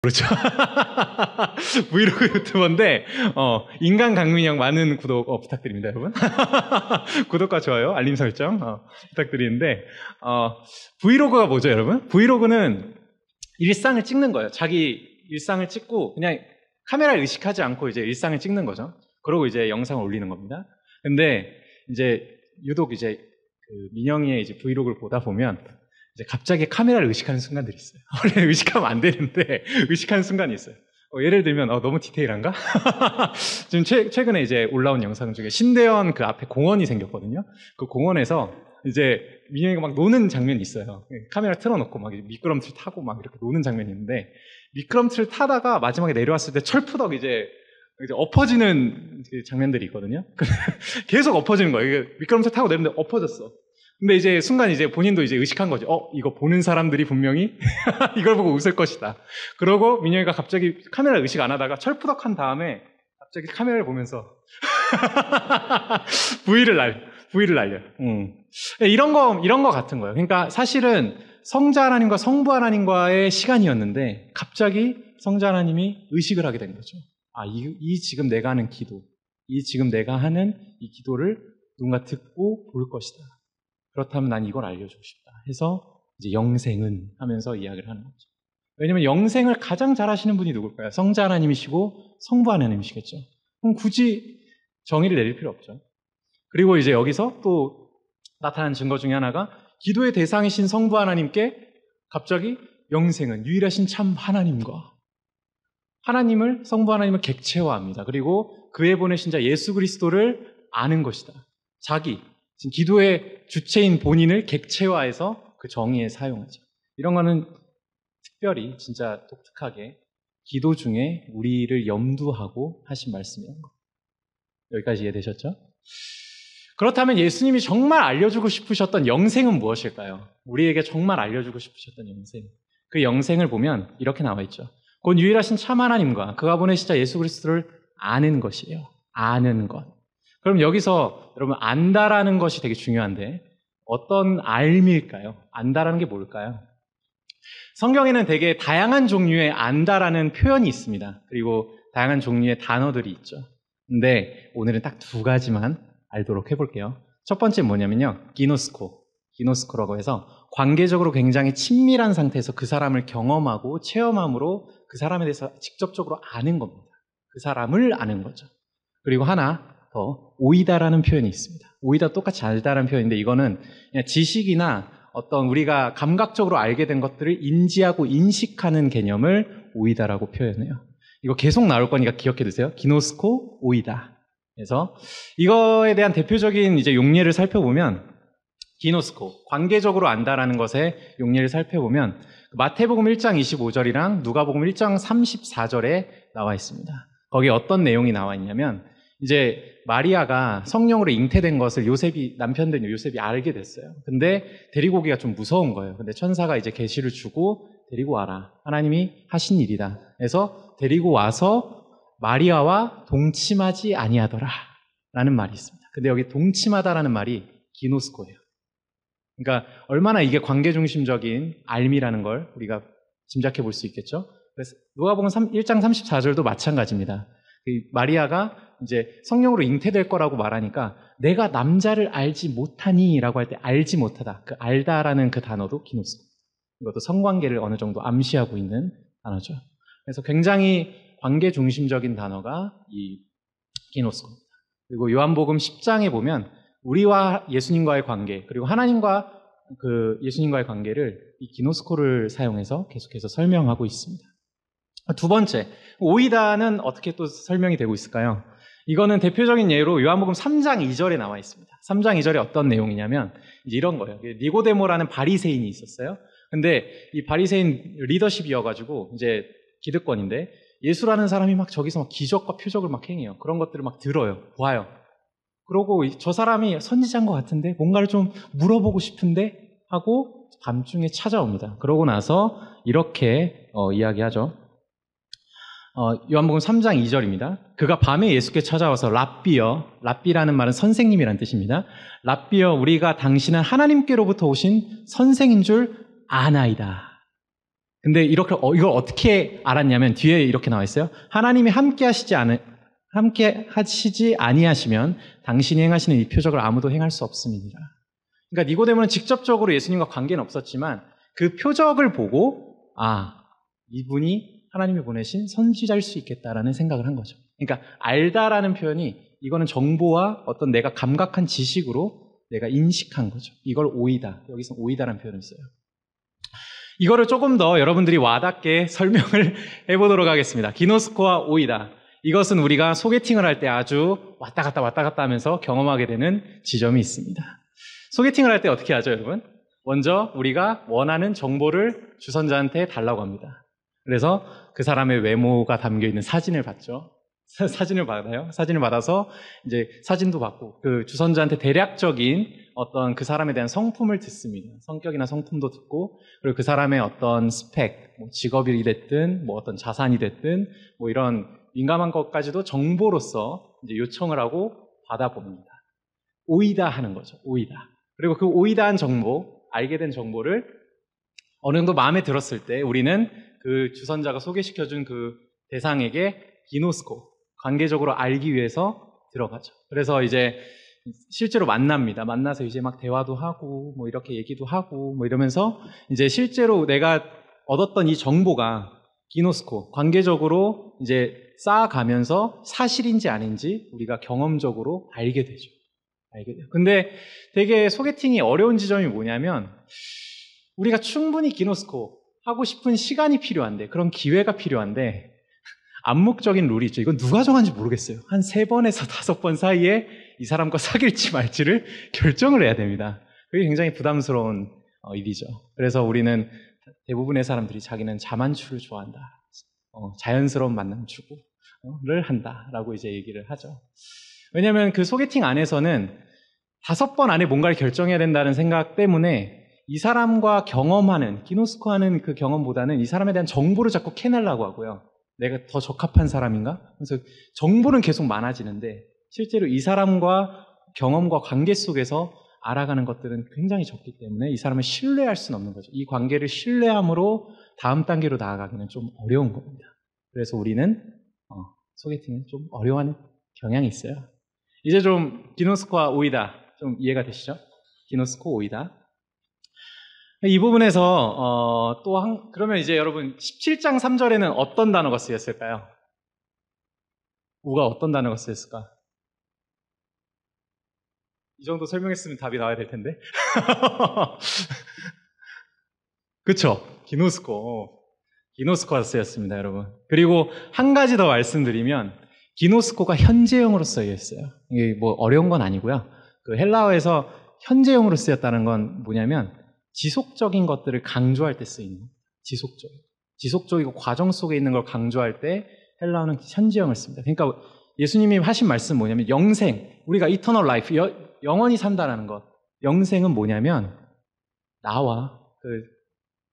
그렇죠. 브이로그 유튜버인데 인간 강민영 많은 구독 부탁드립니다, 여러분. 구독과 좋아요, 알림 설정 부탁드리는데 브이로그가 뭐죠, 여러분? 브이로그는 일상을 찍는 거예요. 자기 일상을 찍고 그냥 카메라를 의식하지 않고 이제 일상을 찍는 거죠. 그러고 이제 영상을 올리는 겁니다. 근데 이제 유독 이제 그 민영이의 이제 브이로그를 보다 보면 이제 갑자기 카메라를 의식하는 순간들이 있어요. 원래 의식하면 안 되는데 의식하는 순간이 있어요. 예를 들면 너무 디테일한가? 지금 최근에 이제 올라온 영상 중에 신대원 그 앞에 공원이 생겼거든요. 그 공원에서 이제 민영이가 막 노는 장면이 있어요. 카메라 틀어놓고 막 미끄럼틀 타고 막 이렇게 노는 장면이 있는데 미끄럼틀 타다가 마지막에 내려왔을 때 철푸덕 이제 엎어지는 장면들이 있거든요. 계속 엎어지는 거예요. 미끄럼틀 타고 내렸는데 엎어졌어. 근데 이제 순간 이제 본인도 이제 의식한 거죠. 이거 보는 사람들이 분명히 이걸 보고 웃을 것이다. 그러고 민영이가 갑자기 카메라 의식 안 하다가 철푸덕한 다음에 갑자기 카메라를 보면서 V를 날려. 이런 거 같은 거예요. 그러니까 사실은 성자 하나님과 성부 하나님과의 시간이었는데 갑자기 성자 하나님이 의식을 하게 된 거죠. 이 지금 내가 하는 기도, 이 지금 내가 하는 이 기도를 누군가 듣고 볼 것이다. 그렇다면 난 이걸 알려주고 싶다 해서 이제 영생은 하면서 이야기를 하는 거죠. 왜냐면 영생을 가장 잘 하시는 분이 누굴까요? 성자 하나님이시고 성부 하나님이시겠죠. 그럼 굳이 정의를 내릴 필요 없죠. 그리고 이제 여기서 또 나타난 증거 중에 하나가 기도의 대상이신 성부 하나님께 갑자기 영생은 유일하신 참 하나님을 성부 하나님을 객체화합니다. 그리고 그에 보내신 자 예수 그리스도를 아는 것이다. 지금 기도의 주체인 본인을 객체화해서 그 정의에 사용하죠. 이런 거는 특별히 진짜 독특하게 기도 중에 우리를 염두하고 하신 말씀이라는 거. 여기까지 이해되셨죠? 그렇다면 예수님이 정말 알려주고 싶으셨던 영생은 무엇일까요? 우리에게 정말 알려주고 싶으셨던 영생. 그 영생을 보면 이렇게 나와 있죠. 곧 유일하신 참 하나님과 그가 보내신 자 예수 그리스도를 아는 것이에요. 아는 것. 그럼 여기서 여러분 안다라는 것이 되게 중요한데 어떤 알미일까요? 안다라는 게 뭘까요? 성경에는 되게 다양한 종류의 안다라는 표현이 있습니다. 그리고 다양한 종류의 단어들이 있죠. 근데 오늘은 딱 두 가지만 알도록 해볼게요. 첫 번째는 뭐냐면요. 기노스코라고 해서 관계적으로 굉장히 친밀한 상태에서 그 사람을 경험하고 체험함으로 그 사람에 대해서 직접적으로 아는 겁니다. 그 사람을 아는 거죠. 그리고 하나 더 오이다라는 표현이 있습니다. 오이다 똑같이 알다라는 표현인데 이거는 그냥 지식이나 어떤 우리가 감각적으로 알게 된 것들을 인지하고 인식하는 개념을 오이다라고 표현해요. 이거 계속 나올 거니까 기억해 두세요. 기노스코, 오이다. 그래서 이거에 대한 대표적인 이제 용례를 살펴보면 기노스코, 관계적으로 안다라는 것의 용례를 살펴보면 마태복음 1장 25절이랑 누가복음 1장 34절에 나와 있습니다. 거기에 어떤 내용이 나와 있냐면 이제 마리아가 성령으로 잉태된 것을 남편 된 요셉이 알게 됐어요. 근데 데리고 오기가 좀 무서운 거예요. 근데 천사가 이제 계시를 주고 데리고 와라. 하나님이 하신 일이다. 그래서 데리고 와서 마리아와 동침하지 아니하더라. 라는 말이 있습니다. 근데 여기 동침하다라는 말이 기노스코예요. 그러니까 얼마나 이게 관계중심적인 알미라는 걸 우리가 짐작해 볼 수 있겠죠. 그래서 누가복음 1장 34절도 마찬가지입니다. 마리아가 이제 성령으로 잉태될 거라고 말하니까 내가 남자를 알지 못하니 라고 할 때 알지 못하다. 그 알다라는 그 단어도 기노스코. 이것도 성관계를 어느 정도 암시하고 있는 단어죠. 그래서 굉장히 관계 중심적인 단어가 이 기노스코입니다. 그리고 요한복음 10장에 보면 우리와 예수님과의 관계 그리고 하나님과 그 예수님과의 관계를 이 기노스코를 사용해서 계속해서 설명하고 있습니다. 두 번째, 오이다는 어떻게 또 설명이 되고 있을까요? 이거는 대표적인 예로 요한복음 3장 2절에 나와 있습니다. 3장 2절에 어떤 내용이냐면 이제 이런 거예요. 니고데모라는 바리새인이 있었어요. 근데 이 바리새인 리더십이어가지고 이제 기득권인데 예수라는 사람이 막 저기서 막 기적과 표적을 막 행해요. 그런 것들을 막 들어요. 봐요. 그러고 저 사람이 선지자인 것 같은데 뭔가를 좀 물어보고 싶은데 하고 밤중에 찾아옵니다. 그러고 나서 이렇게 이야기하죠. 요한복음 3장 2절입니다. 그가 밤에 예수께 찾아와서 랍비라는 말은 선생님이란 뜻입니다. 랍비여 우리가 당신은 하나님께로부터 오신 선생인 줄 아나이다. 근데 이걸 어떻게 알았냐면 뒤에 이렇게 나와 있어요. 하나님이 함께 하시지 아니하시면 당신이 행하시는 이 표적을 아무도 행할 수 없음이니라. 그러니까 니고데모는 직접적으로 예수님과 관계는 없었지만 그 표적을 보고 이분이 하나님이 보내신 선지자일 수 있겠다라는 생각을 한 거죠. 그러니까 알다라는 표현이 이거는 정보와 어떤 내가 감각한 지식으로 내가 인식한 거죠. 이걸 오이다. 여기서 오이다라는 표현을 써요. 이거를 조금 더 여러분들이 와닿게 설명을 해보도록 하겠습니다. 기노스코와 오이다. 이것은 우리가 소개팅을 할 때 아주 왔다 갔다 하면서 경험하게 되는 지점이 있습니다. 소개팅을 할 때 어떻게 하죠, 여러분? 먼저 우리가 원하는 정보를 주선자한테 달라고 합니다. 그래서 그 사람의 외모가 담겨 있는 사진을 받죠. 사진을 받아요. 사진을 받아서 이제 사진도 받고 그 주선자한테 대략적인 어떤 그 사람에 대한 성품을 듣습니다. 성격이나 성품도 듣고 그리고 그 사람의 어떤 스펙, 뭐 직업이 됐든 뭐 어떤 자산이 됐든 뭐 이런 민감한 것까지도 정보로서 이제 요청을 하고 받아봅니다. 오이다 하는 거죠. 오이다. 그리고 그 오이다한 정보, 알게 된 정보를 어느 정도 마음에 들었을 때 우리는 그 주선자가 소개시켜준 그 대상에게 기노스코, 관계적으로 알기 위해서 들어가죠. 그래서 이제 실제로 만납니다. 만나서 이제 막 대화도 하고 뭐 이렇게 얘기도 하고 뭐 이러면서 이제 실제로 내가 얻었던 이 정보가 기노스코, 관계적으로 이제 쌓아가면서 사실인지 아닌지 우리가 경험적으로 알게 되죠. 알게 돼요. 근데 되게 소개팅이 어려운 지점이 뭐냐면 우리가 충분히 기노스코 하고 싶은 시간이 필요한데 그런 기회가 필요한데 암묵적인 룰이 있죠. 이건 누가 정한지 모르겠어요. 한 3번에서 5번 사이에 이 사람과 사귈지 말지를 결정을 해야 됩니다. 그게 굉장히 부담스러운 일이죠. 그래서 우리는 대부분의 사람들이 자기는 자만추를 좋아한다. 자연스러운 만남 추구를 한다라고 이제 얘기를 하죠. 왜냐하면 그 소개팅 안에서는 5번 안에 뭔가를 결정해야 된다는 생각 때문에 이 사람과 경험하는, 기노스코하는 그 경험보다는 이 사람에 대한 정보를 자꾸 캐내려고 하고요. 내가 더 적합한 사람인가? 그래서 정보는 계속 많아지는데 실제로 이 사람과 경험과 관계 속에서 알아가는 것들은 굉장히 적기 때문에 이 사람을 신뢰할 수는 없는 거죠. 이 관계를 신뢰함으로 다음 단계로 나아가기는 좀 어려운 겁니다. 그래서 우리는 소개팅은 좀 어려워하는 경향이 있어요. 이제 좀 기노스코와 오이다 좀 이해가 되시죠? 기노스코 오이다. 이 부분에서 그러면 이제 여러분 17장 3절에는 어떤 단어가 쓰였을까요? 우가 어떤 단어가 쓰였을까? 이 정도 설명했으면 답이 나와야 될 텐데. 그쵸? 기노스코가 쓰였습니다, 여러분. 그리고 한 가지 더 말씀드리면 기노스코가 현재형으로 쓰여 있어요. 이게 뭐 어려운 건 아니고요. 그 헬라어에서 현재형으로 쓰였다는 건 뭐냐면 지속적인 것들을 강조할 때 쓰이는 지속적이고 과정 속에 있는 걸 강조할 때 헬라어는 현재형을 씁니다. 그러니까 예수님이 하신 말씀은 뭐냐면 영생, 우리가 eternal life, 영원히 산다라는 것. 영생은 뭐냐면 나와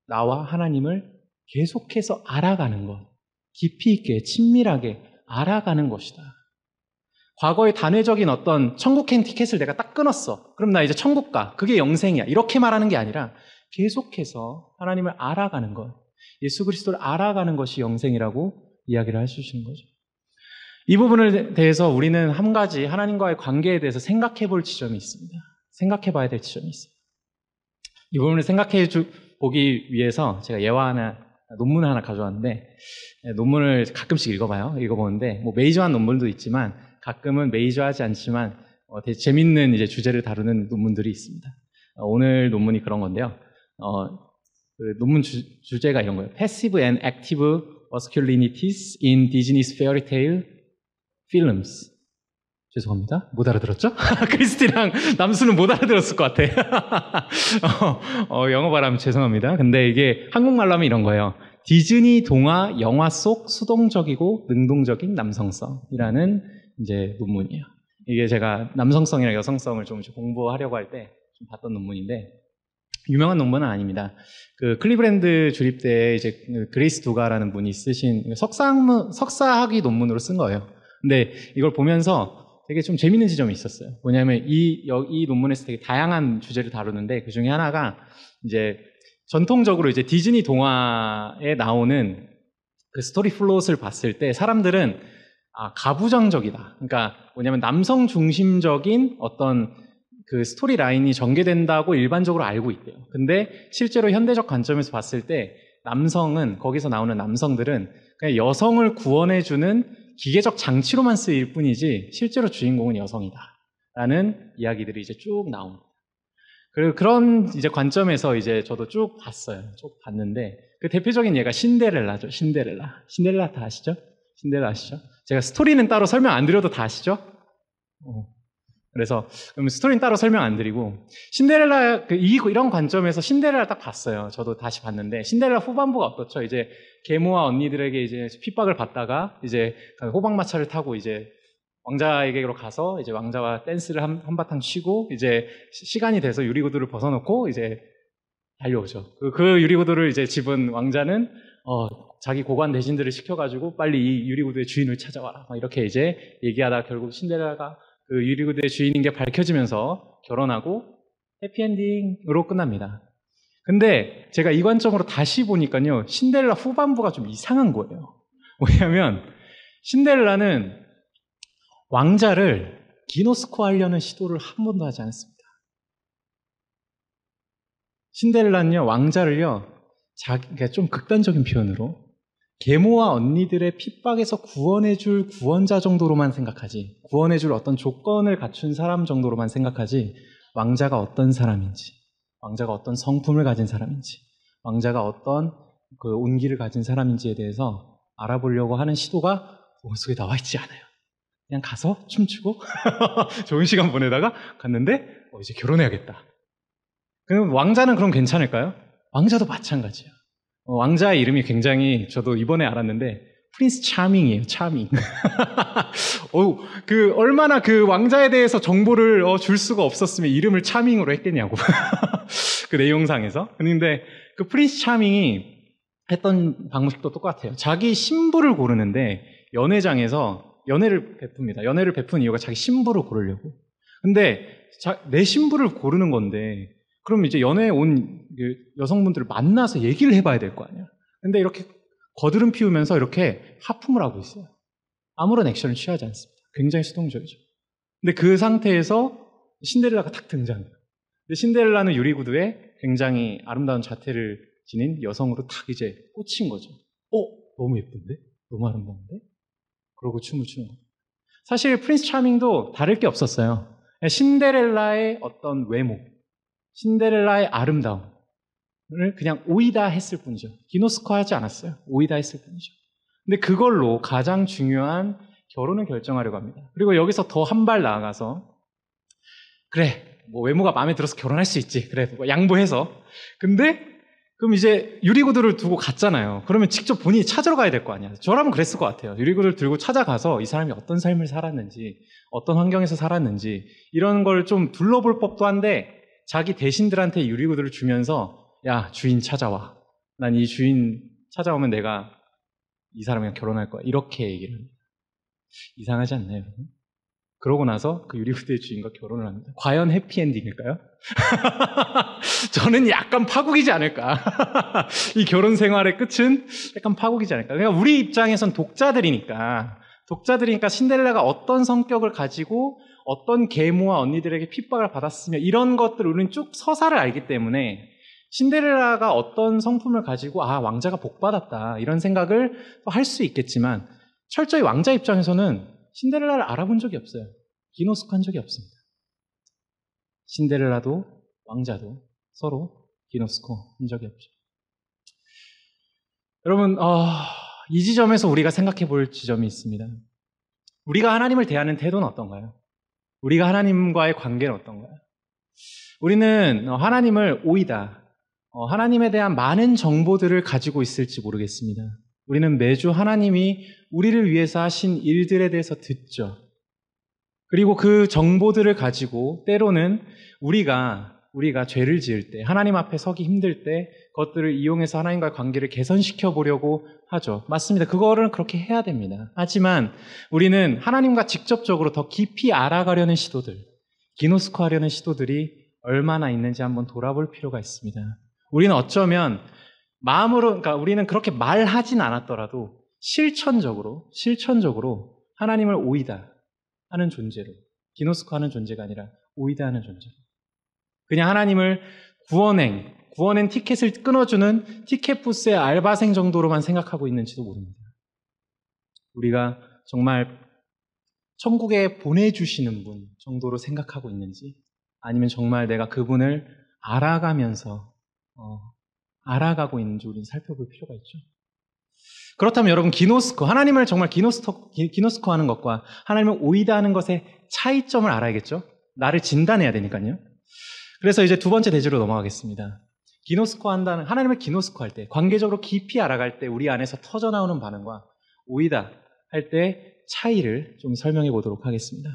하나님을 계속해서 알아가는 것. 깊이 있게 친밀하게 알아가는 것이다. 과거의 단회적인 어떤 천국행 티켓을 내가 딱 끊었어. 그럼 나 이제 천국 가. 그게 영생이야. 이렇게 말하는 게 아니라 계속해서 하나님을 알아가는 것. 예수 그리스도를 알아가는 것이 영생이라고 이야기를 해주시는 거죠. 이 부분에 대해서 우리는 한 가지 하나님과의 관계에 대해서 생각해 볼 지점이 있습니다. 생각해 봐야 될 지점이 있어요. 이 부분을 생각해 보기 위해서 제가 논문을 하나 가져왔는데 논문을 가끔씩 읽어보는데 뭐 메이저한 논문도 있지만 가끔은 메이저하지 않지만 되게 재밌는 이제 주제를 다루는 논문들이 있습니다. 오늘 논문이 그런 건데요. 그 논문 주제가 이런 거예요. Passive and Active Masculinities in Disney's Fairy Tale Films. 죄송합니다. 못 알아들었죠? 크리스티랑 남수는 못 알아들었을 것 같아. 영어 발음 죄송합니다. 근데 이게 한국말로 하면 이런 거예요. 디즈니 동화 영화 속 수동적이고 능동적인 남성성이라는 이제 논문이에요. 이게 제가 남성성이랑 여성성을 좀 공부하려고 할 때 좀 봤던 논문인데 유명한 논문은 아닙니다. 그 클리브랜드 주립대에 이제 그레이스 두가라는 분이 쓰신 석사학위 논문으로 쓴 거예요. 근데 이걸 보면서 되게 좀 재밌는 지점이 있었어요. 뭐냐면 이 논문에서 되게 다양한 주제를 다루는데 그 중에 하나가 이제 전통적으로 이제 디즈니 동화에 나오는 그 스토리 플롯을 봤을 때 사람들은 가부장적이다. 그러니까 뭐냐면 남성 중심적인 어떤 그 스토리 라인이 전개된다고 일반적으로 알고 있대요. 근데 실제로 현대적 관점에서 봤을 때 남성은, 거기서 나오는 남성들은 그냥 여성을 구원해주는 기계적 장치로만 쓰일 뿐이지 실제로 주인공은 여성이다. 라는 이야기들이 이제 쭉 나옵니다. 그리고 그런 이제 관점에서 이제 저도 쭉 봤어요. 쭉 봤는데 그 대표적인 예가 신데렐라죠. 신데렐라 다 아시죠? 신데렐라 아시죠? 제가 스토리는 따로 설명 안 드려도 다 아시죠? 그래서 그럼 스토리는 따로 설명 안 드리고 신데렐라 이런 관점에서 신데렐라 딱 봤어요. 저도 다시 봤는데 신데렐라 후반부가 어떻죠? 이제 계모와 언니들에게 이제 핍박을 받다가 이제 호박마차를 타고 이제 왕자에게로 가서 이제 왕자와 댄스를 한바탕 쉬고 이제 시간이 돼서 유리구두를 벗어놓고 이제 달려오죠. 그 유리구두를 이제 집은 왕자는 자기 고관 대신들을 시켜가지고 빨리 이 유리구두의 주인을 찾아와라. 막 이렇게 이제 얘기하다가 결국 신데렐라가 그 유리구두의 주인인 게 밝혀지면서 결혼하고 해피엔딩으로 끝납니다. 근데 제가 이 관점으로 다시 보니까요, 신데렐라 후반부가 좀 이상한 거예요. 뭐냐면 신데렐라는 왕자를 기노스코하려는 시도를 한 번도 하지 않았습니다. 신데렐라는요, 왕자를요, 그러니까 좀 극단적인 표현으로 계모와 언니들의 핍박에서 구원해줄 구원자 정도로만 생각하지, 구원해줄 어떤 조건을 갖춘 사람 정도로만 생각하지, 왕자가 어떤 사람인지, 왕자가 어떤 성품을 가진 사람인지, 왕자가 어떤 그 온기를 가진 사람인지에 대해서 알아보려고 하는 시도가 머릿속에 나와 있지 않아요. 그냥 가서 춤추고 좋은 시간 보내다가 갔는데 이제 결혼해야겠다. 그럼 왕자는 그럼 괜찮을까요? 왕자도 마찬가지예요. 왕자의 이름이 굉장히, 저도 이번에 알았는데 프린스 차밍이에요. 차밍. 얼마나 그 왕자에 대해서 정보를 줄 수가 없었으면 이름을 차밍으로 했겠냐고. 그 내용상에서. 근데 그 프린스 차밍이 했던 방식도 똑같아요. 자기 신부를 고르는데 연회장에서 연애를 베풉니다. 연애를 베푼 이유가 자기 신부를 고르려고. 근데 내 신부를 고르는 건데 그럼 이제 연애에 온 여성분들을 만나서 얘기를 해봐야 될 거 아니야. 근데 이렇게 거드름 피우면서 이렇게 하품을 하고 있어요. 아무런 액션을 취하지 않습니다. 굉장히 수동적이죠. 근데 그 상태에서 신데렐라가 딱 등장해요. 근데 신데렐라는 유리구두에 굉장히 아름다운 자태를 지닌 여성으로 딱 이제 꽂힌 거죠. 너무 예쁜데? 너무 아름다운데? 그러고 춤을 추는 거예요. 사실 프린스 차밍도 다를 게 없었어요. 신데렐라의 어떤 외모, 신데렐라의 아름다움을 그냥 오이다 했을 뿐이죠. 기노스코하지 않았어요. 오이다 했을 뿐이죠. 근데 그걸로 가장 중요한 결혼을 결정하려고 합니다. 그리고 여기서 더 한 발 나아가서 그래, 뭐 외모가 마음에 들어서 결혼할 수 있지. 그래, 뭐 양보해서. 근데 그럼 이제 유리구두를 두고 갔잖아요. 그러면 직접 본인이 찾으러 가야 될 거 아니야. 저라면 그랬을 것 같아요. 유리구두를 들고 찾아가서 이 사람이 어떤 삶을 살았는지, 어떤 환경에서 살았는지 이런 걸 좀 둘러볼 법도 한데 자기 대신들한테 유리구두를 주면서 야, 주인 찾아와. 난 이 주인 찾아오면 내가 이 사람이랑 결혼할 거야. 이렇게 얘기를 합니다. 이상하지 않나요, 여러분? 그러고 나서 그 유리구두의 주인과 결혼을 합니다. 과연 해피엔딩일까요? 저는 약간 파국이지 않을까. 이 결혼 생활의 끝은 약간 파국이지 않을까. 그러니까 우리 입장에선 독자들이니까 신데렐라가 어떤 성격을 가지고 어떤 계모와 언니들에게 핍박을 받았으며 이런 것들을 우리는 쭉 서사를 알기 때문에 신데렐라가 어떤 성품을 가지고 왕자가 복받았다 이런 생각을 할 수 있겠지만 철저히 왕자 입장에서는 신데렐라를 알아본 적이 없어요. 기노스코한 적이 없습니다. 신데렐라도 왕자도 서로 기노스코한 적이 없죠. 여러분, 이 지점에서 우리가 생각해 볼 지점이 있습니다. 우리가 하나님을 대하는 태도는 어떤가요? 우리가 하나님과의 관계는 어떤가요? 우리는 하나님을 오이다, 하나님에 대한 많은 정보들을 가지고 있을지 모르겠습니다. 우리는 매주 하나님이 우리를 위해서 하신 일들에 대해서 듣죠. 그리고 그 정보들을 가지고 때로는 우리가 죄를 지을 때, 하나님 앞에 서기 힘들 때 그것들을 이용해서 하나님과의 관계를 개선시켜 보려고 하죠. 맞습니다. 그거를 그렇게 해야 됩니다. 하지만 우리는 하나님과 직접적으로 더 깊이 알아가려는 시도들, 기노스코하려는 시도들이 얼마나 있는지 한번 돌아볼 필요가 있습니다. 우리는 어쩌면 마음으로, 그러니까 우리는 그렇게 말하진 않았더라도 실천적으로 하나님을 오이다 하는 존재로, 기노스코 하는 존재가 아니라 오이다 하는 존재로, 그냥 하나님을 구원행 티켓을 끊어주는 티켓 부스의 알바생 정도로만 생각하고 있는지도 모릅니다. 우리가 정말 천국에 보내주시는 분 정도로 생각하고 있는지, 아니면 정말 내가 그분을 알아가고 있는지 우리는 살펴볼 필요가 있죠. 그렇다면 여러분, 하나님을 정말 기노스코 하는 것과 하나님을 오이다 하는 것의 차이점을 알아야겠죠? 나를 진단해야 되니까요. 그래서 이제 두 번째 대지로 넘어가겠습니다. 하나님을 기노스코 할 때, 관계적으로 깊이 알아갈 때 우리 안에서 터져나오는 반응과 오이다 할 때 차이를 좀 설명해 보도록 하겠습니다.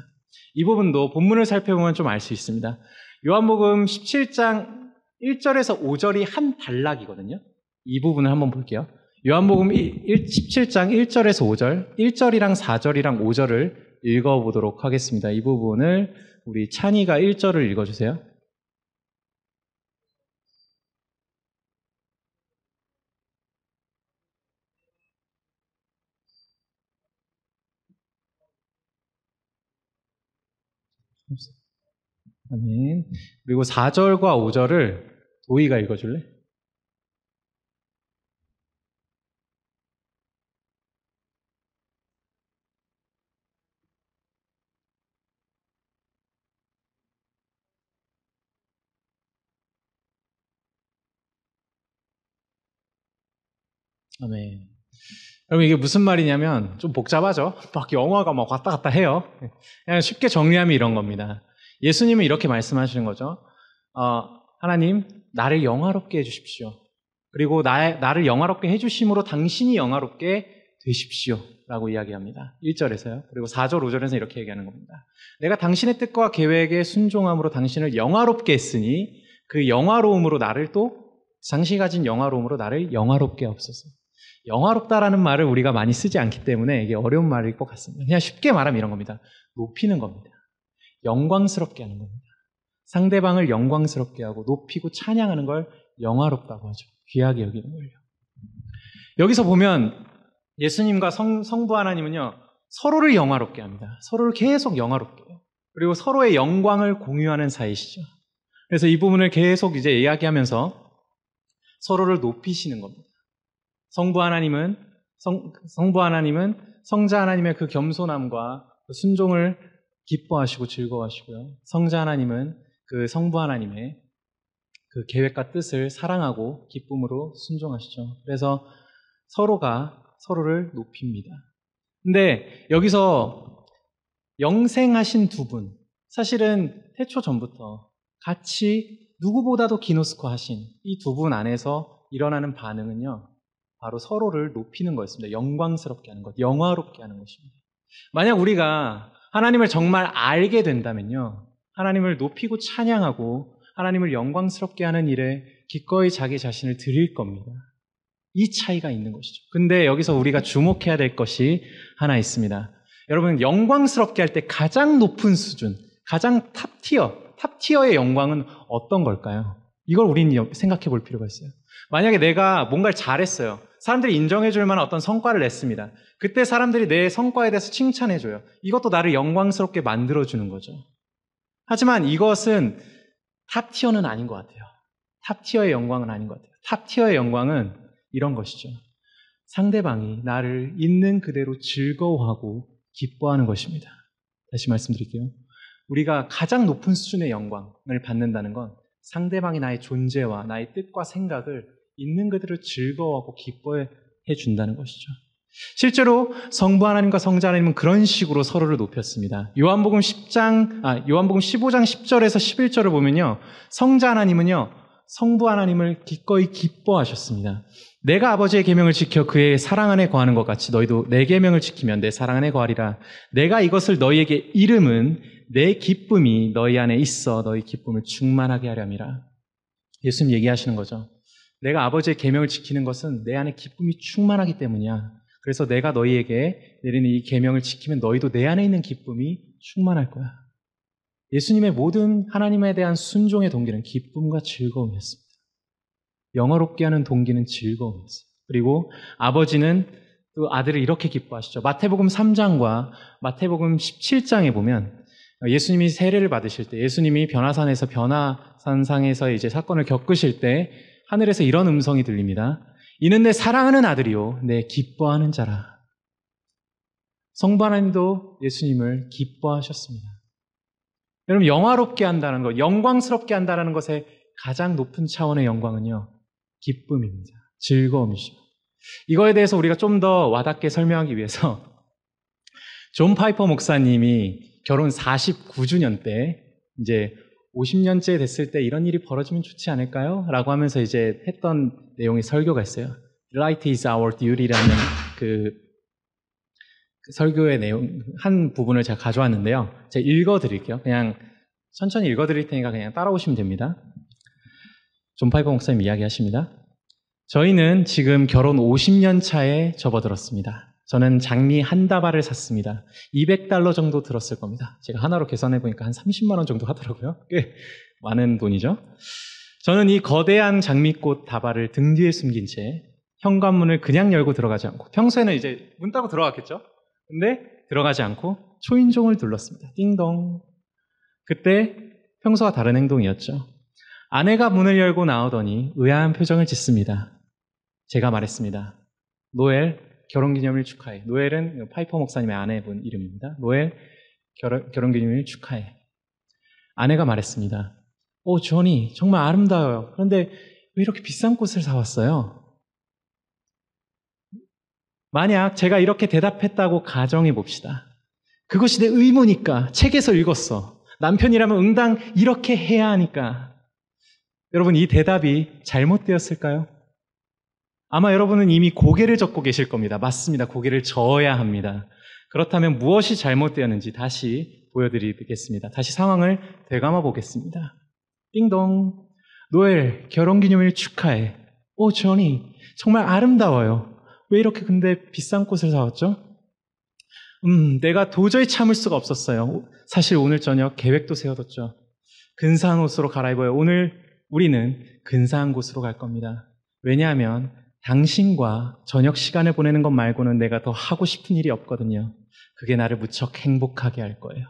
이 부분도 본문을 살펴보면 좀 알 수 있습니다. 요한복음 17장 1절에서 5절이 한 단락이거든요. 이 부분을 한번 볼게요. 요한복음 17장 1절에서 5절, 1절이랑 4절이랑 5절을 읽어보도록 하겠습니다. 이 부분을 우리 찬이가 1절을 읽어주세요. 아멘. 그리고 4절과 5절을 도희가 읽어줄래? 아멘. 여러분, 이게 무슨 말이냐면 좀 복잡하죠? 막 영어가 막 왔다 갔다 해요. 그냥 쉽게 정리하면 이런 겁니다. 예수님은 이렇게 말씀하시는 거죠. 하나님, 나를 영화롭게 해주십시오. 그리고 나를 영화롭게 해주심으로 당신이 영화롭게 되십시오. 라고 이야기합니다. 1절에서요. 그리고 4절, 5절에서 이렇게 얘기하는 겁니다. 내가 당신의 뜻과 계획에 순종함으로 당신을 영화롭게 했으니 그 영화로움으로 당신이 가진 영화로움으로 나를 영화롭게 하옵소서. 영화롭다라는 말을 우리가 많이 쓰지 않기 때문에 이게 어려운 말일 것 같습니다. 그냥 쉽게 말하면 이런 겁니다. 높이는 겁니다. 영광스럽게 하는 겁니다. 상대방을 영광스럽게 하고 높이고 찬양하는 걸 영화롭다고 하죠. 귀하게 여기는 걸요. 여기서 보면 예수님과 성부 하나님은요, 서로를 영화롭게 합니다. 서로를 계속 영화롭게 해요. 그리고 서로의 영광을 공유하는 사이시죠. 그래서 이 부분을 계속 이제 이야기하면서 서로를 높이시는 겁니다. 성부 하나님은 성자 하나님의 그 겸손함과 그 순종을 기뻐하시고 즐거워하시고요. 성자 하나님은 그 성부 하나님의 그 계획과 뜻을 사랑하고 기쁨으로 순종하시죠. 그래서 서로가 서로를 높입니다. 근데 여기서 영생하신 두 분, 사실은 태초 전부터 같이 누구보다도 기노스코 하신 이 두 분 안에서 일어나는 반응은요, 바로 서로를 높이는 거였습니다. 영광스럽게 하는 것, 영화롭게 하는 것입니다. 만약 우리가 하나님을 정말 알게 된다면요, 하나님을 높이고 찬양하고 하나님을 영광스럽게 하는 일에 기꺼이 자기 자신을 드릴 겁니다. 이 차이가 있는 것이죠. 근데 여기서 우리가 주목해야 될 것이 하나 있습니다. 여러분, 영광스럽게 할 때 가장 높은 수준, 가장 탑티어의 영광은 어떤 걸까요? 이걸 우리는 생각해 볼 필요가 있어요. 만약에 내가 뭔가를 잘했어요. 사람들이 인정해 줄 만한 어떤 성과를 냈습니다. 그때 사람들이 내 성과에 대해서 칭찬해 줘요. 이것도 나를 영광스럽게 만들어 주는 거죠. 하지만 이것은 탑티어는 아닌 것 같아요. 탑티어의 영광은 아닌 것 같아요. 탑티어의 영광은 이런 것이죠. 상대방이 나를 있는 그대로 즐거워하고 기뻐하는 것입니다. 다시 말씀드릴게요. 우리가 가장 높은 수준의 영광을 받는다는 건 상대방이 나의 존재와 나의 뜻과 생각을 있는 그대로 즐거워하고 기뻐해 준다는 것이죠. 실제로 성부 하나님과 성자 하나님은 그런 식으로 서로를 높였습니다. 요한복음 15장 10절에서 11절을 보면요, 성자 하나님은요, 성부 하나님을 기꺼이 기뻐하셨습니다. 내가 아버지의 계명을 지켜 그의 사랑 안에 거하는 것 같이 너희도 내 계명을 지키면 내 사랑 안에 거하리라. 내가 이것을 너희에게 이름은 내 기쁨이 너희 안에 있어 너희 기쁨을 충만하게 하렴이라. 예수님 얘기하시는 거죠. 내가 아버지의 계명을 지키는 것은 내 안에 기쁨이 충만하기 때문이야. 그래서 내가 너희에게 내리는 이 계명을 지키면 너희도 내 안에 있는 기쁨이 충만할 거야. 예수님의 모든 하나님에 대한 순종의 동기는 기쁨과 즐거움이었습니다. 영화롭게 하는 동기는 즐거움이었어요. 그리고 아버지는 또 아들을 이렇게 기뻐하시죠. 마태복음 3장과 마태복음 17장에 보면 예수님이 세례를 받으실 때, 예수님이 변화산에서 변화산상에서 이제 사건을 겪으실 때 하늘에서 이런 음성이 들립니다. 이는 내 사랑하는 아들이요 내 기뻐하는 자라. 성부 하나님도 예수님을 기뻐하셨습니다. 여러분, 영화롭게 한다는 것, 영광스럽게 한다는 것의 가장 높은 차원의 영광은요, 기쁨입니다. 즐거움이죠. 이거에 대해서 우리가 좀 더 와닿게 설명하기 위해서 존 파이퍼 목사님이 결혼 49주년 때 이제 50년째 됐을 때 이런 일이 벌어지면 좋지 않을까요? 라고 하면서 이제 했던 내용의 설교가 있어요. Light is our duty라는 그 설교의 내용 한 부분을 제가 가져왔는데요. 제가 읽어드릴게요. 그냥 천천히 읽어드릴 테니까 그냥 따라오시면 됩니다. 존 파이퍼 목사님 이야기하십니다. 저희는 지금 결혼 50년 차에 접어들었습니다. 저는 장미 한 다발을 샀습니다. $200 정도 들었을 겁니다. 제가 하나로 계산해 보니까 한 30만 원 정도 하더라고요. 꽤 많은 돈이죠. 저는 이 거대한 장미꽃 다발을 등 뒤에 숨긴 채 현관문을 그냥 열고 들어가지 않고, 평소에는 이제 문 따고 들어갔겠죠? 근데 들어가지 않고 초인종을 눌렀습니다. 띵동. 그때 평소와 다른 행동이었죠. 아내가 문을 열고 나오더니 의아한 표정을 짓습니다. 제가 말했습니다. 노엘, 결혼기념일 축하해. 노엘은 파이퍼 목사님의 아내분 이름입니다. 노엘, 결혼기념일 축하해. 아내가 말했습니다. 오, 조니, 정말 아름다워요. 그런데 왜 이렇게 비싼 꽃을 사왔어요? 만약 제가 이렇게 대답했다고 가정해 봅시다. 그것이 내 의무니까, 책에서 읽었어. 남편이라면 응당 이렇게 해야 하니까. 여러분, 이 대답이 잘못되었을까요? 아마 여러분은 이미 고개를 젓고 계실 겁니다. 맞습니다. 고개를 저어야 합니다. 그렇다면 무엇이 잘못되었는지 다시 보여드리겠습니다. 다시 상황을 되감아 보겠습니다. 띵동. 노엘, 결혼기념일 축하해. 오, 조니, 정말 아름다워요. 왜 이렇게 근데 비싼 꽃을 사왔죠? 내가 도저히 참을 수가 없었어요. 사실 오늘 저녁 계획도 세워뒀죠. 근사한 옷으로 갈아입어요. 오늘 우리는 근사한 곳으로 갈 겁니다. 왜냐하면 당신과 저녁 시간을 보내는 것 말고는 내가 더 하고 싶은 일이 없거든요. 그게 나를 무척 행복하게 할 거예요.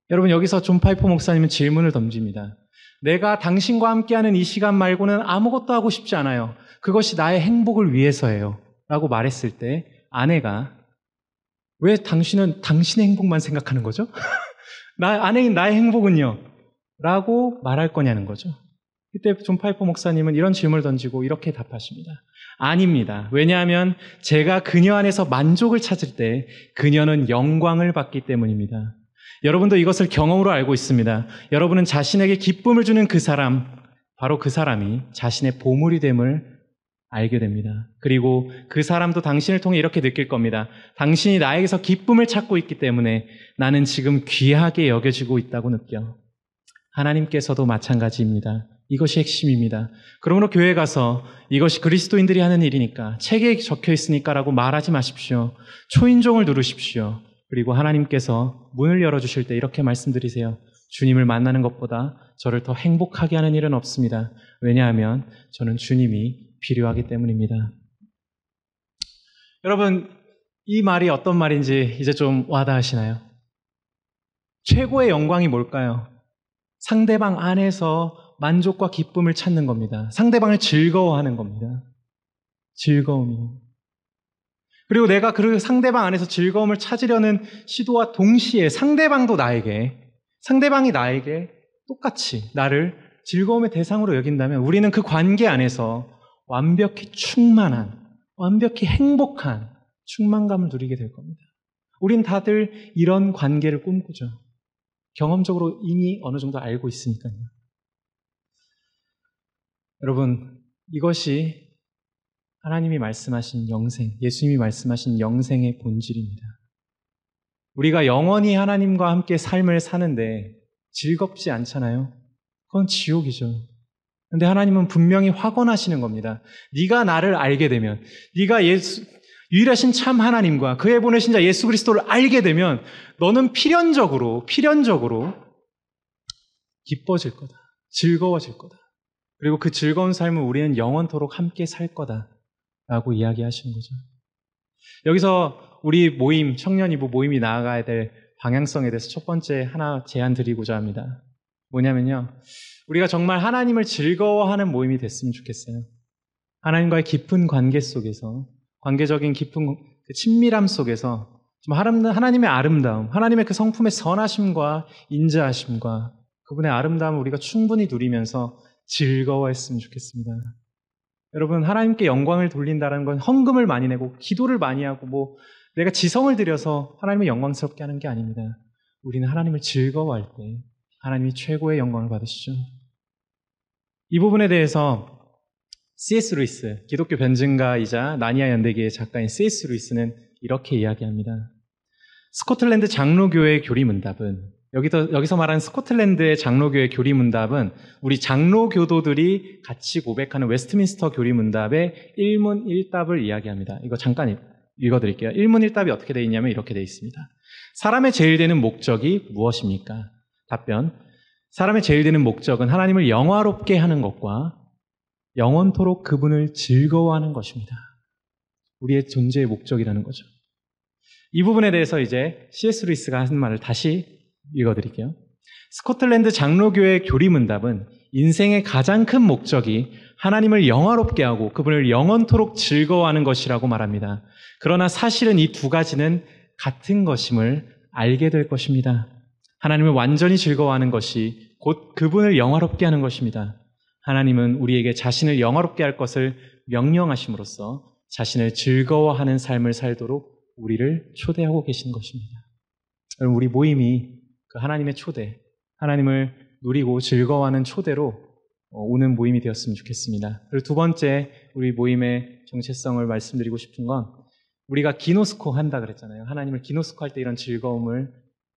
여러분, 여기서 존 파이퍼 목사님은 질문을 던집니다. 내가 당신과 함께하는 이 시간 말고는 아무것도 하고 싶지 않아요. 그것이 나의 행복을 위해서예요. 라고 말했을 때 아내가 왜 당신은 당신의 행복만 생각하는 거죠? 아내인 나의 행복은요? 라고 말할 거냐는 거죠. 그때 존 파이퍼 목사님은 이런 질문을 던지고 이렇게 답하십니다. 아닙니다. 왜냐하면 제가 그녀 안에서 만족을 찾을 때 그녀는 영광을 받기 때문입니다. 여러분도 이것을 경험으로 알고 있습니다. 여러분은 자신에게 기쁨을 주는 그 사람, 바로 그 사람이 자신의 보물이 됨을 알게 됩니다. 그리고 그 사람도 당신을 통해 이렇게 느낄 겁니다. 당신이 나에게서 기쁨을 찾고 있기 때문에 나는 지금 귀하게 여겨지고 있다고 느껴. 하나님께서도 마찬가지입니다. 이것이 핵심입니다. 그러므로 교회 가서 이것이 그리스도인들이 하는 일이니까, 책에 적혀 있으니까 라고 말하지 마십시오. 초인종을 누르십시오. 그리고 하나님께서 문을 열어주실 때 이렇게 말씀드리세요. 주님을 만나는 것보다 저를 더 행복하게 하는 일은 없습니다. 왜냐하면 저는 주님이 필요하기 때문입니다. 여러분, 이 말이 어떤 말인지 이제 좀 와닿으시나요? 최고의 영광이 뭘까요? 상대방 안에서 만족과 기쁨을 찾는 겁니다. 상대방을 즐거워하는 겁니다. 즐거움이요. 그리고 내가 그 상대방 안에서 즐거움을 찾으려는 시도와 동시에 상대방이 나에게 똑같이 나를 즐거움의 대상으로 여긴다면 우리는 그 관계 안에서 완벽히 충만한, 완벽히 행복한 충만감을 누리게 될 겁니다. 우린 다들 이런 관계를 꿈꾸죠. 경험적으로 이미 어느 정도 알고 있으니까요. 여러분, 이것이 하나님이 말씀하신 영생, 예수님이 말씀하신 영생의 본질입니다. 우리가 영원히 하나님과 함께 삶을 사는데 즐겁지 않잖아요. 그건 지옥이죠. 그런데 하나님은 분명히 확언하시는 겁니다. 네가 나를 알게 되면, 네가 유일하신 참 하나님과 그의 보내신 자 예수 그리스도를 알게 되면 너는 필연적으로 기뻐질 거다. 즐거워질 거다. 그리고 그 즐거운 삶을 우리는 영원토록 함께 살 거다라고 이야기하시는 거죠. 여기서 우리 모임, 청년이부 모임이 나아가야 될 방향성에 대해서 첫 번째 하나 제안 드리고자 합니다. 뭐냐면요, 우리가 정말 하나님을 즐거워하는 모임이 됐으면 좋겠어요. 하나님과의 깊은 관계 속에서, 관계적인 깊은 그 친밀함 속에서 좀 하나님의 아름다움, 하나님의 그 성품의 선하심과 인자하심과 그분의 아름다움을 우리가 충분히 누리면서 즐거워했으면 좋겠습니다. 여러분, 하나님께 영광을 돌린다는 건 헌금을 많이 내고 기도를 많이 하고 뭐 내가 지성을 들여서 하나님을 영광스럽게 하는 게 아닙니다. 우리는 하나님을 즐거워할 때 하나님이 최고의 영광을 받으시죠. 이 부분에 대해서 C.S. 루이스, 기독교 변증가이자 나니아 연대기의 작가인 C.S. 루이스는 이렇게 이야기합니다. 스코틀랜드 장로교회 교리문답은, 여기서 말하는 스코틀랜드의 장로교회 교리문답은 우리 장로교도들이 같이 고백하는 웨스트민스터 교리문답의 일문일답을 이야기합니다. 이거 잠깐 읽어드릴게요. 일문일답이 어떻게 되어 있냐면 이렇게 되어 있습니다. 사람의 제일 되는 목적이 무엇입니까? 답변, 사람의 제일 되는 목적은 하나님을 영화롭게 하는 것과 영원토록 그분을 즐거워하는 것입니다. 우리의 존재의 목적이라는 거죠. 이 부분에 대해서 이제 C.S. 루이스가 한 말을 다시 읽어드릴게요. 스코틀랜드 장로교회 교리문답은 인생의 가장 큰 목적이 하나님을 영화롭게 하고 그분을 영원토록 즐거워하는 것이라고 말합니다. 그러나 사실은 이 두 가지는 같은 것임을 알게 될 것입니다. 하나님을 완전히 즐거워하는 것이 곧 그분을 영화롭게 하는 것입니다. 하나님은 우리에게 자신을 영화롭게 할 것을 명령하심으로써 자신을 즐거워하는 삶을 살도록 우리를 초대하고 계신 것입니다. 여러분, 우리 모임이 그 하나님의 초대, 하나님을 누리고 즐거워하는 초대로 오는 모임이 되었으면 좋겠습니다. 그리고 두 번째, 우리 모임의 정체성을 말씀드리고 싶은 건 우리가 기노스코 한다 그랬잖아요. 하나님을 기노스코 할 때 이런 즐거움을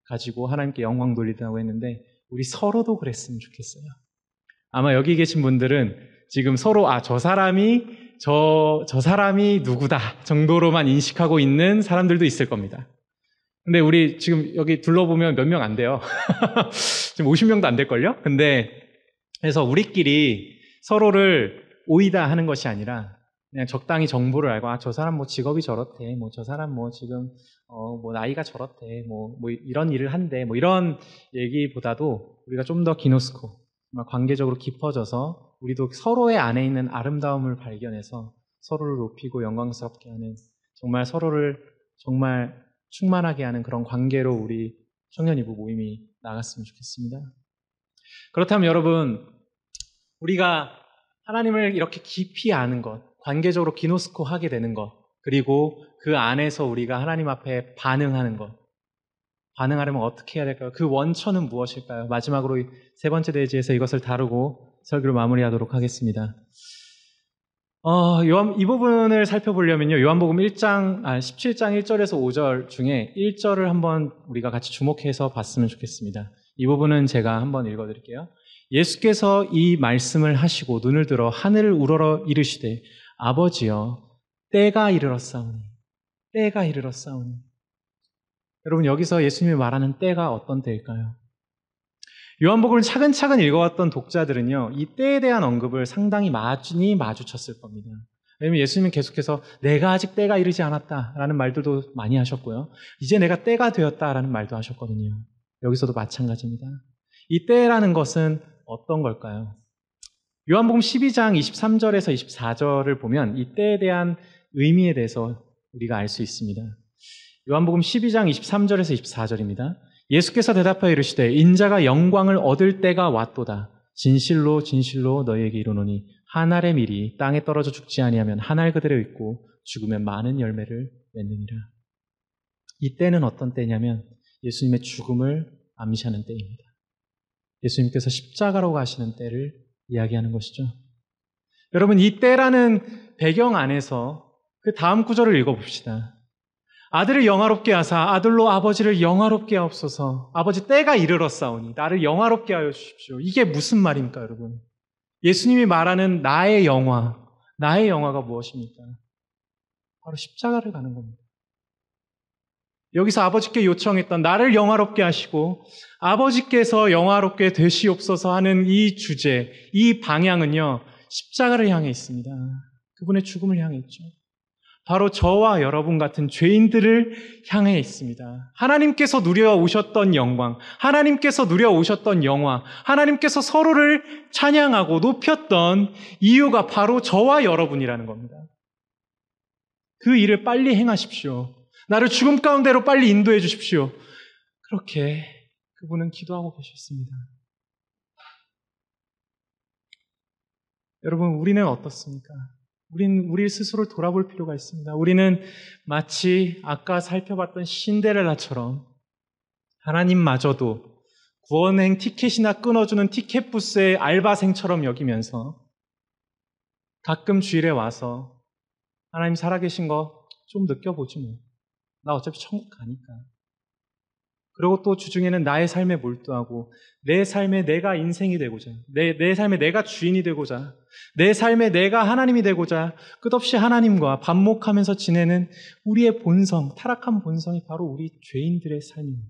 가지고 하나님께 영광 돌리다고 했는데 우리 서로도 그랬으면 좋겠어요. 아마 여기 계신 분들은 지금 서로 저 사람이 누구다 정도로만 인식하고 있는 사람들도 있을 겁니다. 근데 우리 지금 여기 둘러보면 몇 명 안 돼요. 지금 50명도 안 될걸요? 근데 그래서 우리끼리 서로를 오이다 하는 것이 아니라 그냥 적당히 정보를 알고 저 사람 뭐 직업이 저렇대, 뭐 저 사람 뭐 지금 뭐 나이가 저렇대, 뭐 이런 일을 한대, 뭐 이런 얘기보다도 우리가 좀 더 기노스코, 관계적으로 깊어져서 우리도 서로의 안에 있는 아름다움을 발견해서 서로를 높이고 영광스럽게 하는, 정말 서로를 정말 충만하게 하는 그런 관계로 우리 청년이부 모임이 나갔으면 좋겠습니다. 그렇다면 여러분, 우리가 하나님을 이렇게 깊이 아는 것, 관계적으로 기노스코 하게 되는 것, 그리고 그 안에서 우리가 하나님 앞에 반응하는 것, 반응하려면 어떻게 해야 될까요? 그 원천은 무엇일까요? 마지막으로 세 번째 대지에서 이것을 다루고 설교를 마무리하도록 하겠습니다. 이 부분을 살펴보려면요, 요한복음 17장 1절에서 5절 중에 1절을 한번 우리가 같이 주목해서 봤으면 좋겠습니다. 이 부분은 제가 한번 읽어드릴게요. 예수께서 이 말씀을 하시고 눈을 들어 하늘을 우러러 이르시되 아버지여 때가 이르렀사오니, 때가 이르렀사오니. 여러분, 여기서 예수님이 말하는 때가 어떤 때일까요? 요한복음을 차근차근 읽어왔던 독자들은요, 이 때에 대한 언급을 상당히 많이 마주쳤을 겁니다. 왜냐하면 예수님은 계속해서 내가 아직 때가 이르지 않았다라는 말들도 많이 하셨고요, 이제 내가 때가 되었다라는 말도 하셨거든요. 여기서도 마찬가지입니다. 이 때라는 것은 어떤 걸까요? 요한복음 12장 23절에서 24절을 보면 이 때에 대한 의미에 대해서 우리가 알 수 있습니다. 요한복음 12장 23절에서 24절입니다. 예수께서 대답하여 이르시되 인자가 영광을 얻을 때가 왔도다. 진실로 진실로 너희에게 이르노니 한 알의 밀이 땅에 떨어져 죽지 아니하면 한 알 그대로 있고 죽으면 많은 열매를 맺느니라. 이 때는 어떤 때냐면 예수님의 죽음을 암시하는 때입니다. 예수님께서 십자가로 가시는 때를 이야기하는 것이죠. 여러분, 이 때라는 배경 안에서 그 다음 구절을 읽어봅시다. 아들을 영화롭게 하사 아들로 아버지를 영화롭게 하옵소서. 아버지, 때가 이르렀사오니 나를 영화롭게 하여 주십시오. 이게 무슨 말입니까, 여러분? 예수님이 말하는 나의 영화가 무엇입니까? 바로 십자가를 가는 겁니다. 여기서 아버지께 요청했던 나를 영화롭게 하시고 아버지께서 영화롭게 되시옵소서 하는 이 주제, 이 방향은요, 십자가를 향해 있습니다. 그분의 죽음을 향해 있죠. 바로 저와 여러분 같은 죄인들을 향해 있습니다. 하나님께서 누려오셨던 영광, 하나님께서 누려오셨던 영화, 하나님께서 서로를 찬양하고 높였던 이유가 바로 저와 여러분이라는 겁니다. 그 일을 빨리 행하십시오. 나를 죽음 가운데로 빨리 인도해 주십시오. 그렇게 그분은 기도하고 계셨습니다. 여러분, 우리는 어떻습니까? 우리 스스로 돌아볼 필요가 있습니다. 우리는 마치 아까 살펴봤던 신데렐라처럼 하나님마저도 구원행 티켓이나 끊어주는 티켓 부스의 알바생처럼 여기면서 가끔 주일에 와서 하나님 살아계신 거 좀 느껴보지 뭐. 나 어차피 천국 가니까. 그리고 또 주중에는 나의 삶에 몰두하고 내 삶에 내가 인생이 되고자, 내 삶에 내가 주인이 되고자, 내 삶에 내가 하나님이 되고자 끝없이 하나님과 반목하면서 지내는 우리의 본성, 타락한 본성이 바로 우리 죄인들의 삶입니다.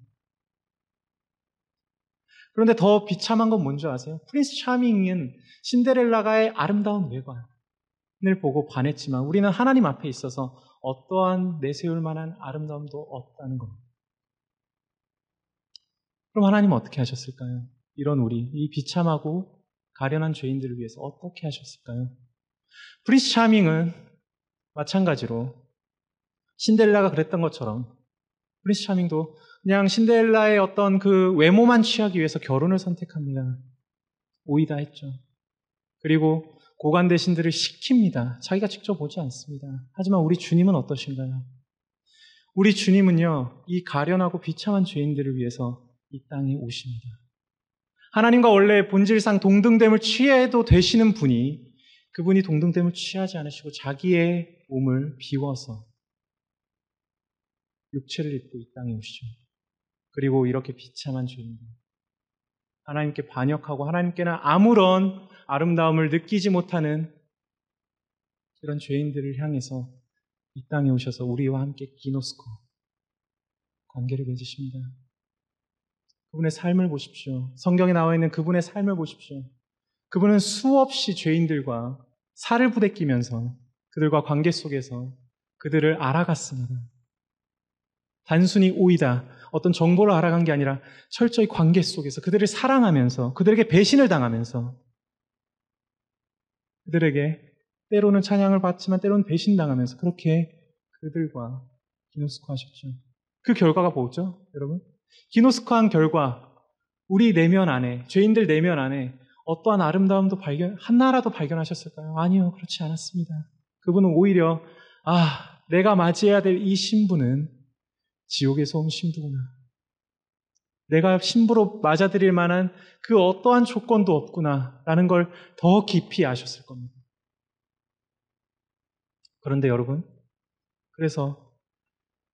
그런데 더 비참한 건 뭔지 아세요? 프린스 차밍은 신데렐라가의 아름다운 외관을 보고 반했지만 우리는 하나님 앞에 있어서 어떠한 내세울 만한 아름다움도 없다는 겁니다. 그럼 하나님은 어떻게 하셨을까요? 이런 이 비참하고 가련한 죄인들을 위해서 어떻게 하셨을까요? 프린스 차밍은 마찬가지로 신데렐라가 그랬던 것처럼 프린스 차밍도 그냥 신데렐라의 어떤 그 외모만 취하기 위해서 결혼을 선택합니다. 오이다 했죠. 그리고 고관 대신들을 시킵니다. 자기가 직접 오지 않습니다. 하지만 우리 주님은 어떠신가요? 우리 주님은요, 이 가련하고 비참한 죄인들을 위해서 이 땅에 오십니다. 하나님과 원래 본질상 동등됨을 취해도 되시는 분이 그분이 동등됨을 취하지 않으시고 자기의 몸을 비워서 육체를 입고 이 땅에 오시죠. 그리고 이렇게 비참한 죄인들, 하나님께 반역하고 하나님께는 아무런 아름다움을 느끼지 못하는 그런 죄인들을 향해서 이 땅에 오셔서 우리와 함께 기노스코 관계를 맺으십니다. 그분의 삶을 보십시오. 성경에 나와 있는 그분의 삶을 보십시오. 그분은 수없이 죄인들과 살을 부대끼면서 그들과 관계 속에서 그들을 알아갔습니다. 단순히 오이다, 어떤 정보를 알아간 게 아니라 철저히 관계 속에서 그들을 사랑하면서 그들에게 배신을 당하면서 그들에게 때로는 찬양을 받지만 때로는 배신당하면서 그렇게 그들과 기노스코 하셨죠. 그 결과가 뭐죠, 여러분? 기노스코한 결과 우리 내면 안에, 죄인들 내면 안에 어떠한 아름다움도 하나라도 발견하셨을까요? 아니요, 그렇지 않았습니다. 그분은 오히려 내가 맞이해야 될 이 신부는 지옥에서 온 신부구나. 내가 신부로 맞아들일 만한 그 어떠한 조건도 없구나 라는 걸 더 깊이 아셨을 겁니다. 그런데 여러분, 그래서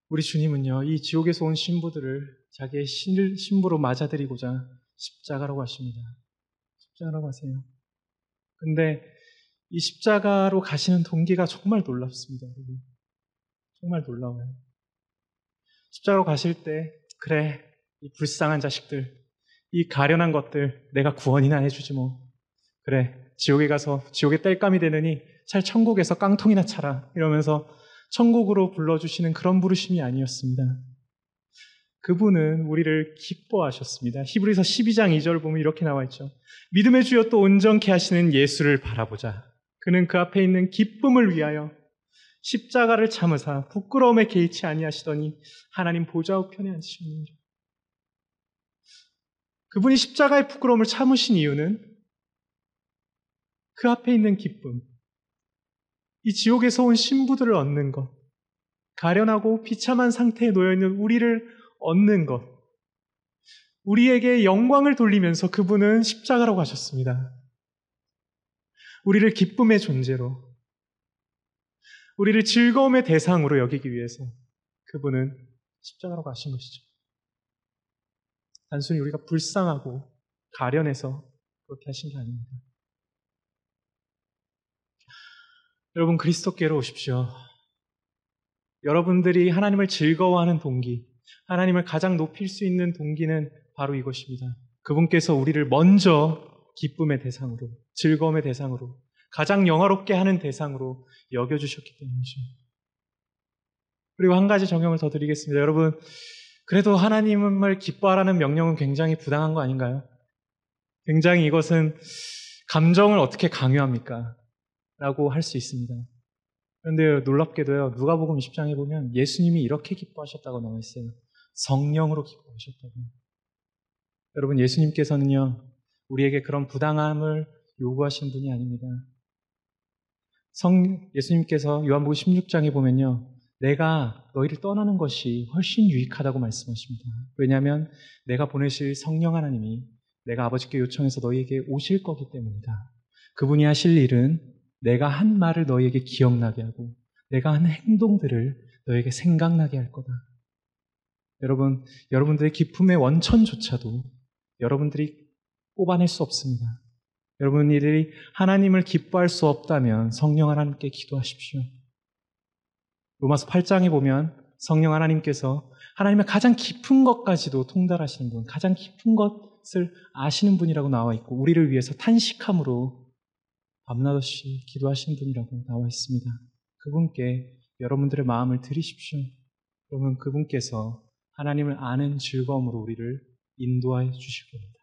우리 주님은요, 이 지옥에서 온 신부들을 자기의 신부로 맞아들이고자 십자가라고 하십니다. 십자가라고 하세요. 근데 이 십자가로 가시는 동기가 정말 놀랍습니다. 여러분. 정말 놀라워요. 십자가로 가실 때, 그래, 이 불쌍한 자식들, 이 가련한 것들 내가 구원이나 해주지 뭐. 그래, 지옥에 가서 지옥에 땔감이 되느니 차라리 천국에서 깡통이나 차라 이러면서 천국으로 불러주시는 그런 부르심이 아니었습니다. 그분은 우리를 기뻐하셨습니다. 히브리서 12장 2절 보면 이렇게 나와 있죠. 믿음의 주여 또 온전케 하시는 예수를 바라보자. 그는 그 앞에 있는 기쁨을 위하여 십자가를 참으사 부끄러움에 개의치 아니하시더니 하나님 보좌 우편에 앉으셨느니라. 그분이 십자가의 부끄러움을 참으신 이유는 그 앞에 있는 기쁨, 이 지옥에서 온 신부들을 얻는 것, 가련하고 비참한 상태에 놓여있는 우리를 얻는 것, 우리에게 영광을 돌리면서 그분은 십자가라고 하셨습니다. 우리를 기쁨의 존재로, 우리를 즐거움의 대상으로 여기기 위해서 그분은 십자가라고 하신 것이죠. 단순히 우리가 불쌍하고 가련해서 그렇게 하신 게 아닙니다. 여러분, 그리스도께로 오십시오. 여러분들이 하나님을 즐거워하는 동기, 하나님을 가장 높일 수 있는 동기는 바로 이것입니다. 그분께서 우리를 먼저 기쁨의 대상으로, 즐거움의 대상으로, 가장 영화롭게 하는 대상으로 여겨주셨기 때문이죠. 그리고 한 가지 적용을 더 드리겠습니다. 여러분, 그래도 하나님을 기뻐하라는 명령은 굉장히 부당한 거 아닌가요? 굉장히 이것은 감정을 어떻게 강요합니까? 라고 할 수 있습니다. 그런데 놀랍게도요, 누가복음 20장에 보면 예수님이 이렇게 기뻐하셨다고 나와 있어요. 성령으로 기뻐하셨다고. 여러분, 예수님께서는요, 우리에게 그런 부당함을 요구하시는 분이 아닙니다. 예수님께서 요한복음 16장에 보면요, 내가 너희를 떠나는 것이 훨씬 유익하다고 말씀하십니다. 왜냐하면 내가 보내실 성령 하나님이 내가 아버지께 요청해서 너희에게 오실 거기 때문이다. 그분이 하실 일은 내가 한 말을 너희에게 기억나게 하고 내가 한 행동들을 너희에게 생각나게 할 거다. 여러분, 여러분들의 기쁨의 원천조차도 여러분들이 뽑아낼 수 없습니다. 여러분들이 하나님을 기뻐할 수 없다면 성령 하나님께 기도하십시오. 로마서 8장에 보면 성령 하나님께서 하나님의 가장 깊은 것까지도 통달하시는 분, 가장 깊은 것을 아시는 분이라고 나와 있고 우리를 위해서 탄식함으로 밤낮 없이 기도하시는 분이라고 나와 있습니다. 그분께 여러분들의 마음을 드리십시오. 그러면 그분께서 하나님을 아는 즐거움으로 우리를 인도하여 주실 겁니다.